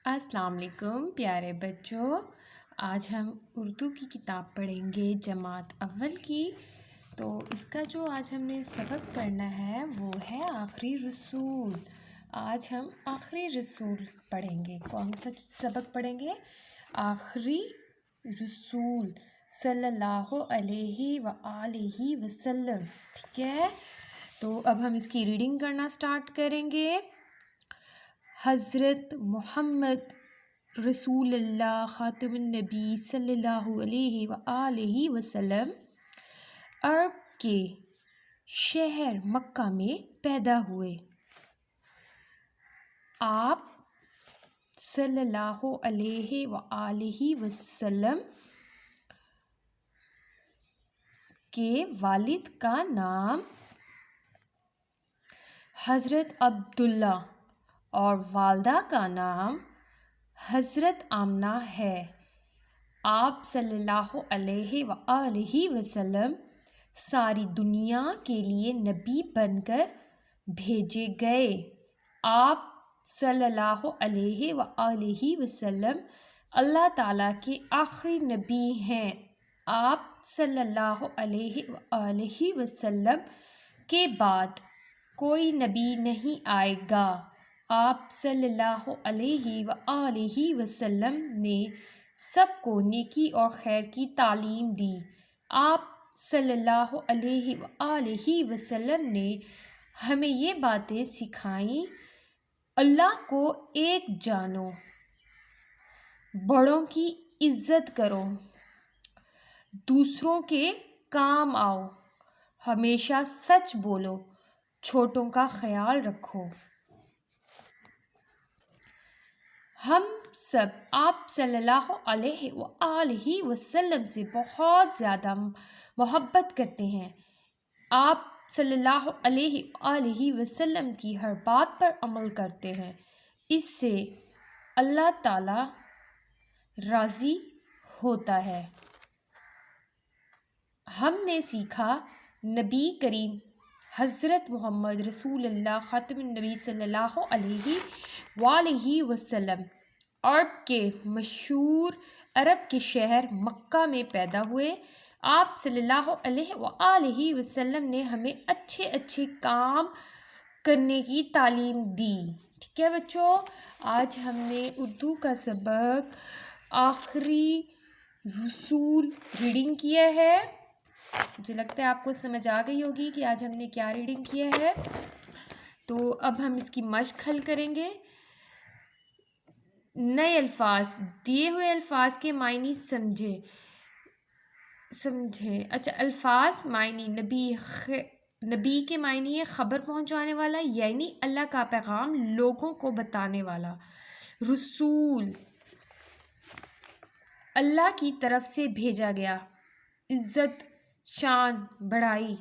السلام علیکم پیارے بچوں، آج ہم اردو کی کتاب پڑھیں گے جماعت اول کی۔ تو اس کا جو آج ہم نے سبق پڑھنا ہے وہ ہے آخری رسول۔ آج ہم آخری رسول پڑھیں گے۔ کون سا سبق پڑھیں گے؟ آخری رسول صلی اللہ علیہ وآلہ وسلم، ٹھیک ہے؟ تو اب ہم اس کی ریڈنگ کرنا سٹارٹ کریں گے۔ حضرت محمد رسول اللہ خاتم النبی صلی اللہ علیہ وآلہ وسلم عرب کے شہر مکہ میں پیدا ہوئے۔ آپ صلی اللہ علیہ وآلہ وسلم کے والد کا نام حضرت عبداللہ اور والدہ کا نام حضرت آمنہ ہے۔ آپ صلی اللہ علیہ وآلہ وسلم ساری دنیا کے لیے نبی بن کر بھیجے گئے۔ آپ صلی اللہ علیہ وآلہ وسلم اللہ تعالیٰ کے آخری نبی ہیں۔ آپ صلی اللہ علیہ وآلہ وسلم کے بعد کوئی نبی نہیں آئے گا۔ آپ صلی اللہ علیہ وآلہ وسلم نے سب کو نیکی اور خیر کی تعلیم دی۔ آپ صلی اللہ علیہ وآلہ وسلم نے ہمیں یہ باتیں سکھائیں: اللہ کو ایک جانو، بڑوں کی عزت کرو، دوسروں کے کام آؤ، ہمیشہ سچ بولو، چھوٹوں کا خیال رکھو۔ ہم سب آپ صلی اللہ علیہ وآلہ وسلم سے بہت زیادہ محبت کرتے ہیں۔ آپ صلی اللہ علیہ وآلہ وسلم کی ہر بات پر عمل کرتے ہیں، اس سے اللہ تعالیٰ راضی ہوتا ہے۔ ہم نے سیکھا نبی کریم حضرت محمد رسول اللہ خاتم النبی صلی اللہ علیہ وآلہ وسلم عرب کے مشہور عرب کے شہر مکہ میں پیدا ہوئے۔ آپ صلی اللہ علیہ وآلہ وسلم نے ہمیں اچھے اچھے کام کرنے کی تعلیم دی۔ ٹھیک ہے بچوں، آج ہم نے اردو کا سبق آخری رسول ریڈنگ کیا ہے۔ مجھے لگتا ہے آپ کو سمجھ آ گئی ہوگی کہ آج ہم نے کیا ریڈنگ کیا ہے۔ تو اب ہم اس کی مشق حل کریں گے۔ نئے الفاظ، دیے ہوئے الفاظ کے معنی سمجھیں۔ اچھا، الفاظ معنی: نبی کے معنی ہے خبر پہنچانے والا، یعنی اللہ کا پیغام لوگوں کو بتانے والا۔ رسول، اللہ کی طرف سے بھیجا گیا۔ عزت، شان، بڑائی۔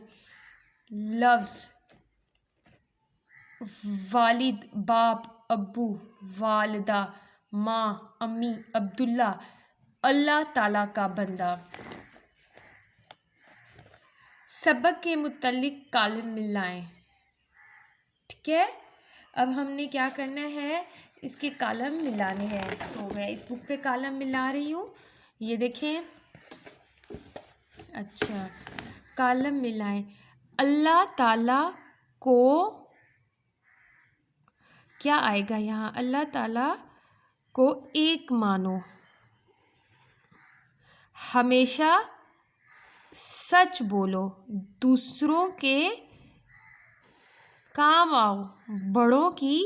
لفظ، والد، باپ، ابو، والدہ، ماں، امی، عبداللہ، اللہ تعالیٰ کا بندہ۔ سبق کے متعلق کالم ملائیں۔ ٹھیک ہے، اب ہم نے کیا کرنا ہے، اس کے کالم ملانے ہیں۔ تو میں اس بک پہ کالم ملا رہی ہوں، یہ دیکھیں۔ اچھا، کالم ملائیں۔ اللہ تعالیٰ کو کیا آئے گا یہاں؟ اللہ تعالیٰ کو ایک مانو، ہمیشہ سچ بولو، دوسروں کے کام آؤ، بڑوں کی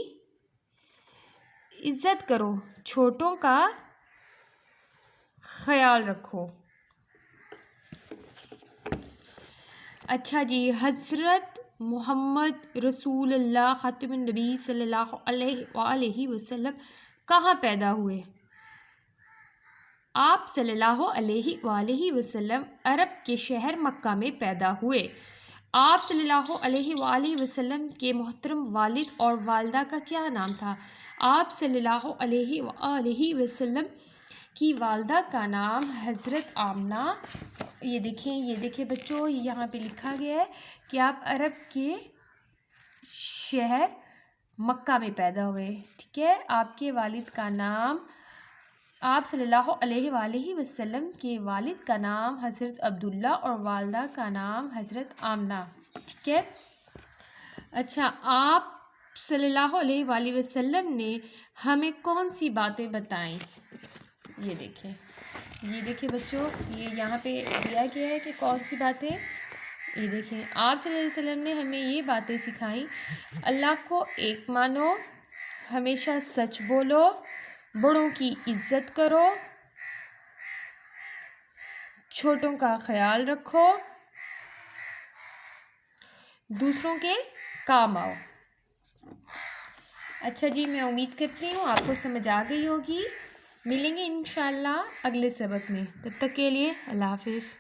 عزت کرو، چھوٹوں کا خیال رکھو۔ اچھا جی، حضرت محمد رسول اللہ خاتم النبی صلی اللہ علیہ وآلہ وسلم کہاں پیدا ہوئے؟ آپ صلی اللہ علیہ وآلہ وسلم عرب کے شہر مکہ میں پیدا ہوئے۔ آپ صلی اللہ علیہ وآلہ وسلم کے محترم والد اور والدہ کا کیا نام تھا؟ آپ صلی اللہ علیہ وآلہ وسلم کی والدہ کا نام حضرت آمنہ۔ یہ دیکھیں بچوں، یہاں پہ لکھا گیا ہے کہ آپ عرب کے شہر مکہ میں پیدا ہوئے. ٹھیک ہے. آپ کے والد کا نام آپ صلی اللہ علیہ وآلہ وسلم کے والد کا نام حضرت عبداللہ اور والدہ کا نام حضرت آمنہ. ٹھیک ہے. اچھا، آپ صلی اللہ علیہ وآلہ وسلم نے ہمیں کون سی باتیں بتائیں؟ یہ دیکھیں بچوں، یہ یہاں پہ دیا گیا ہے کہ کون سی باتیں. یہ دیکھیں، آپ صلی اللہ علیہ وسلم نے ہمیں یہ باتیں سکھائیں: اللہ کو ایک مانو، ہمیشہ سچ بولو، بڑوں کی عزت کرو، چھوٹوں کا خیال رکھو، دوسروں کے کام آؤ. اچھا جی، میں امید کرتی ہوں آپ کو سمجھ آ گئی ہوگی. ملیں گے انشاءاللہ اگلے سبق میں. تب تک کے لیے اللہ حافظ.